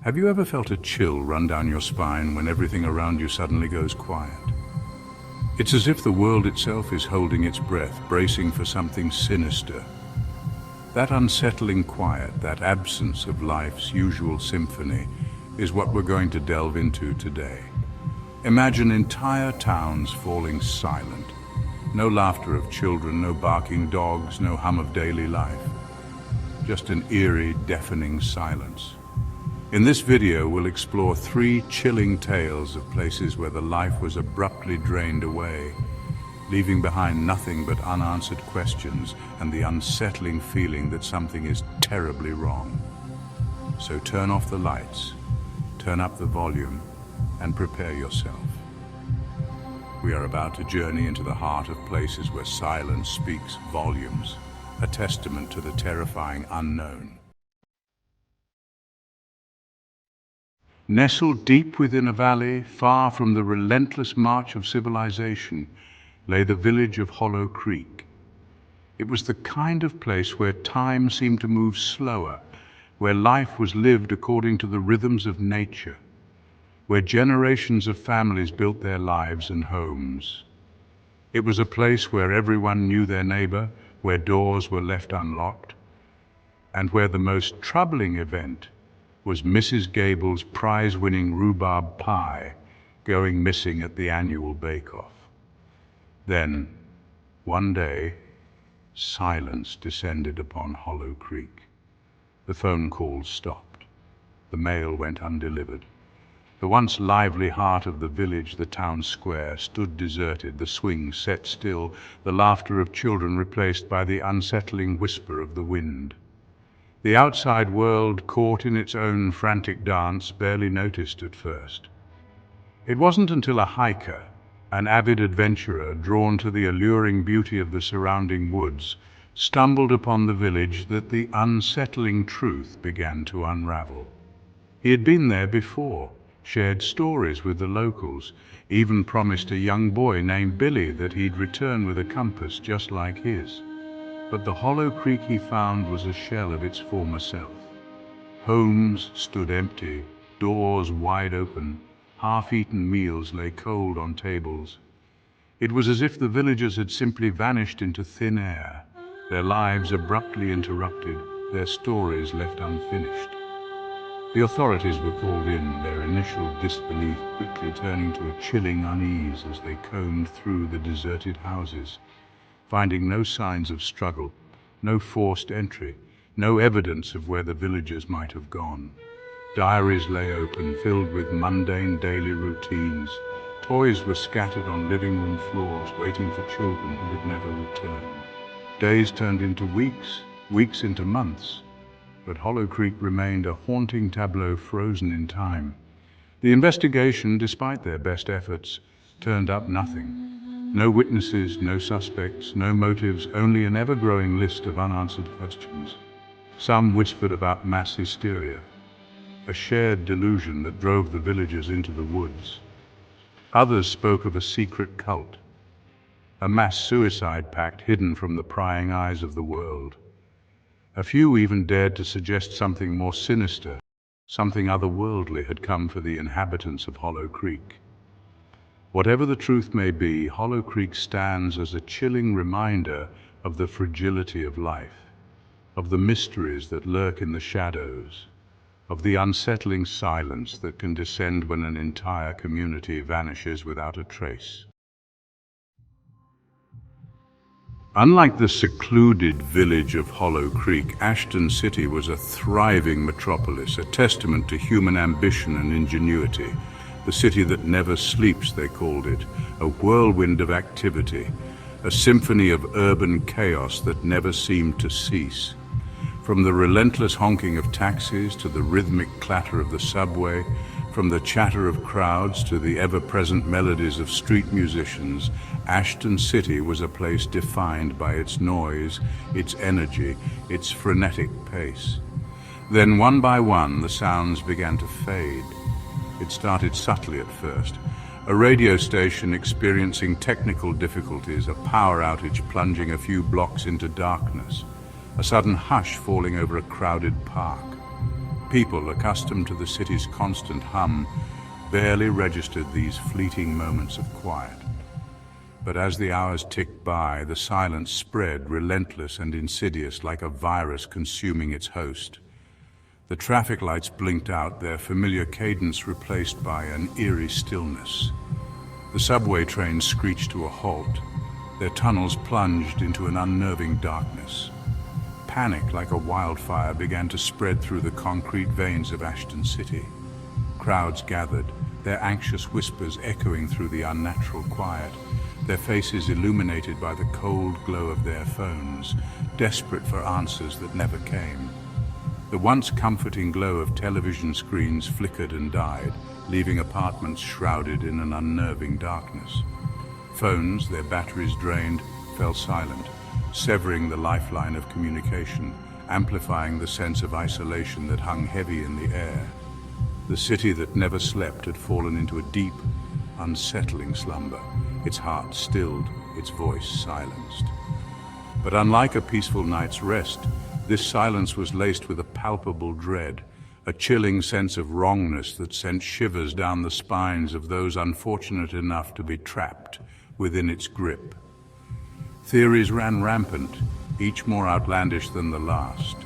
Have you ever felt a chill run down your spine when everything around you suddenly goes quiet? It's as if the world itself is holding its breath, bracing for something sinister. That unsettling quiet, that absence of life's usual symphony, is what we're going to delve into today. Imagine entire towns falling silent. No laughter of children, no barking dogs, no hum of daily life. Just an eerie, deafening silence. In this video, we'll explore 3 chilling tales of places where the life was abruptly drained away, leaving behind nothing but unanswered questions and the unsettling feeling that something is terribly wrong. So turn off the lights, turn up the volume, and prepare yourself. We are about to journey into the heart of places where silence speaks volumes, a testament to the terrifying unknown. Nestled deep within a valley, far from the relentless march of civilization, lay the village of Hollow Creek. It was the kind of place where time seemed to move slower, where life was lived according to the rhythms of nature, where generations of families built their lives and homes. It was a place where everyone knew their neighbor, where doors were left unlocked, and where the most troubling event was Mrs. Gable's prize-winning rhubarb pie going missing at the annual bake-off. Then, one day, silence descended upon Hollow Creek. The phone calls stopped. The mail went undelivered. The once lively heart of the village, the town square, stood deserted, the swings set still, the laughter of children replaced by the unsettling whisper of the wind. The outside world, caught in its own frantic dance, barely noticed at first. It wasn't until a hiker, an avid adventurer drawn to the alluring beauty of the surrounding woods, stumbled upon the village that the unsettling truth began to unravel. He had been there before, shared stories with the locals, even promised a young boy named Billy that he'd return with a compass just like his. But the Hollow Creek he found was a shell of its former self. Homes stood empty, doors wide open, half-eaten meals lay cold on tables. It was as if the villagers had simply vanished into thin air, their lives abruptly interrupted, their stories left unfinished. The authorities were called in, their initial disbelief quickly turning to a chilling unease as they combed through the deserted houses, finding no signs of struggle, no forced entry, no evidence of where the villagers might have gone. Diaries lay open, filled with mundane daily routines. Toys were scattered on living room floors, waiting for children who would never return. Days turned into weeks, weeks into months, but Hollow Creek remained a haunting tableau frozen in time. The investigation, despite their best efforts, turned up nothing. No witnesses, no suspects, no motives, only an ever-growing list of unanswered questions. Some whispered about mass hysteria, a shared delusion that drove the villagers into the woods. Others spoke of a secret cult, a mass suicide pact hidden from the prying eyes of the world. A few even dared to suggest something more sinister, something otherworldly had come for the inhabitants of Hollow Creek. Whatever the truth may be, Hollow Creek stands as a chilling reminder of the fragility of life, of the mysteries that lurk in the shadows, of the unsettling silence that can descend when an entire community vanishes without a trace. Unlike the secluded village of Hollow Creek, Ashton City was a thriving metropolis, a testament to human ambition and ingenuity. The city that never sleeps, they called it, a whirlwind of activity, a symphony of urban chaos that never seemed to cease. From the relentless honking of taxis to the rhythmic clatter of the subway, from the chatter of crowds to the ever-present melodies of street musicians, Ashton City was a place defined by its noise, its energy, its frenetic pace. Then one by one, the sounds began to fade. It started subtly at first. A radio station experiencing technical difficulties, a power outage plunging a few blocks into darkness, a sudden hush falling over a crowded park. People, accustomed to the city's constant hum, barely registered these fleeting moments of quiet. But as the hours ticked by, the silence spread, relentless and insidious, like a virus consuming its host. The traffic lights blinked out, their familiar cadence replaced by an eerie stillness. The subway trains screeched to a halt, their tunnels plunged into an unnerving darkness. Panic, like a wildfire, began to spread through the concrete veins of Ashton City. Crowds gathered, their anxious whispers echoing through the unnatural quiet, their faces illuminated by the cold glow of their phones, desperate for answers that never came. The once comforting glow of television screens flickered and died, leaving apartments shrouded in an unnerving darkness. Phones, their batteries drained, fell silent, severing the lifeline of communication, amplifying the sense of isolation that hung heavy in the air. The city that never slept had fallen into a deep, unsettling slumber, its heart stilled, its voice silenced. But unlike a peaceful night's rest, this silence was laced with a palpable dread, a chilling sense of wrongness that sent shivers down the spines of those unfortunate enough to be trapped within its grip. Theories ran rampant, each more outlandish than the last.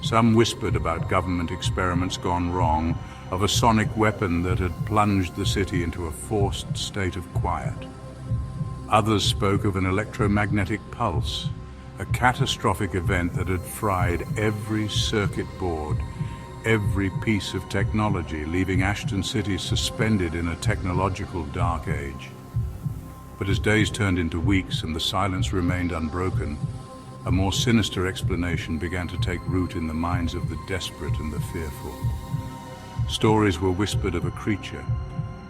Some whispered about government experiments gone wrong, of a sonic weapon that had plunged the city into a forced state of quiet. Others spoke of an electromagnetic pulse, a catastrophic event that had fried every circuit board, every piece of technology, leaving Ashton City suspended in a technological dark age. But as days turned into weeks and the silence remained unbroken, a more sinister explanation began to take root in the minds of the desperate and the fearful. Stories were whispered of a creature,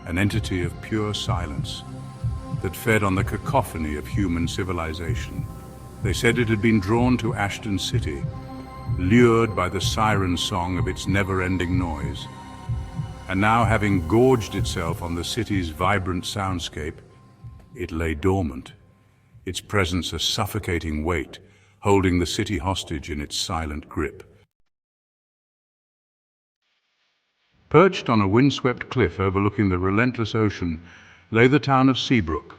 an entity of pure silence, that fed on the cacophony of human civilization. They said it had been drawn to Ashton City, lured by the siren song of its never-ending noise. And now, having gorged itself on the city's vibrant soundscape, it lay dormant, its presence a suffocating weight, holding the city hostage in its silent grip. Perched on a windswept cliff overlooking the relentless ocean lay the town of Seabrook,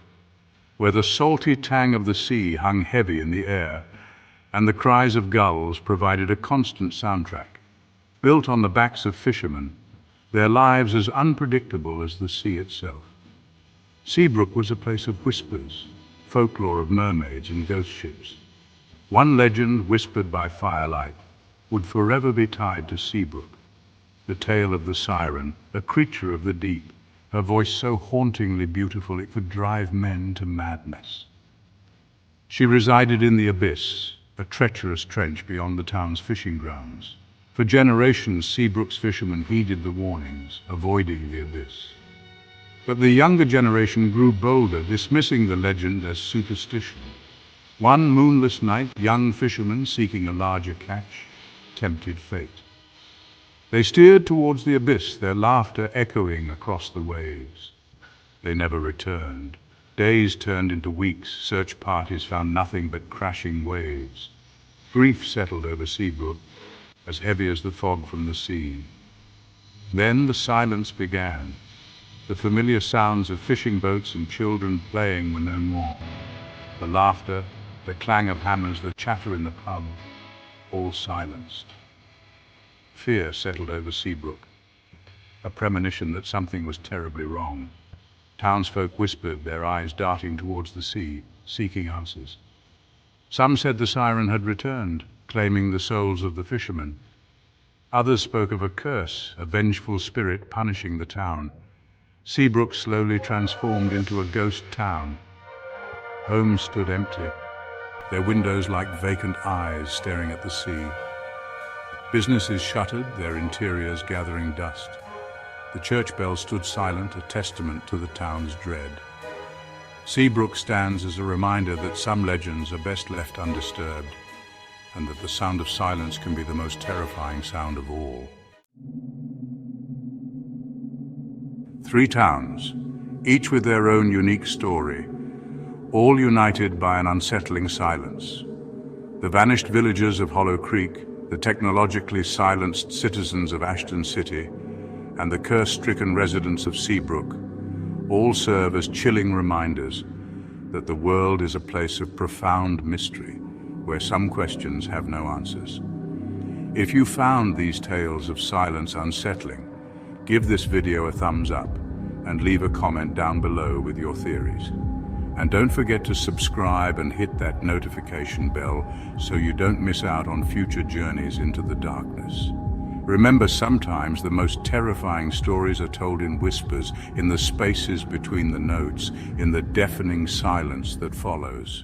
where the salty tang of the sea hung heavy in the air, and the cries of gulls provided a constant soundtrack. Built on the backs of fishermen, their lives as unpredictable as the sea itself. Seabrook was a place of whispers, folklore of mermaids and ghost ships. One legend, whispered by firelight, would forever be tied to Seabrook. The tale of the siren, a creature of the deep, her voice so hauntingly beautiful it could drive men to madness. She resided in the abyss, a treacherous trench beyond the town's fishing grounds. For generations, Seabrook's fishermen heeded the warnings, avoiding the abyss. But the younger generation grew bolder, dismissing the legend as superstition. One moonless night, young fishermen seeking a larger catch tempted fate. They steered towards the abyss, their laughter echoing across the waves. They never returned. Days turned into weeks, search parties found nothing but crashing waves. Grief settled over Seabrook, as heavy as the fog from the sea. Then the silence began. The familiar sounds of fishing boats and children playing were no more. The laughter, the clang of hammers, the chatter in the pub, all silenced. Fear settled over Seabrook, a premonition that something was terribly wrong. Townsfolk whispered, their eyes darting towards the sea, seeking answers. Some said the siren had returned, claiming the souls of the fishermen. Others spoke of a curse, a vengeful spirit punishing the town. Seabrook slowly transformed into a ghost town. Homes stood empty, their windows like vacant eyes staring at the sea. Businesses shuttered, their interiors gathering dust. The church bell stood silent, a testament to the town's dread. Seabrook stands as a reminder that some legends are best left undisturbed, and that the sound of silence can be the most terrifying sound of all. 3 towns, each with their own unique story, all united by an unsettling silence. The vanished villages of Hollow Creek, the technologically silenced citizens of Ashton City, and the curse-stricken residents of Seabrook all serve as chilling reminders that the world is a place of profound mystery, where some questions have no answers. If you found these tales of silence unsettling, give this video a thumbs up and leave a comment down below with your theories. And don't forget to subscribe and hit that notification bell so you don't miss out on future journeys into the darkness. Remember, sometimes the most terrifying stories are told in whispers, in the spaces between the notes, in the deafening silence that follows.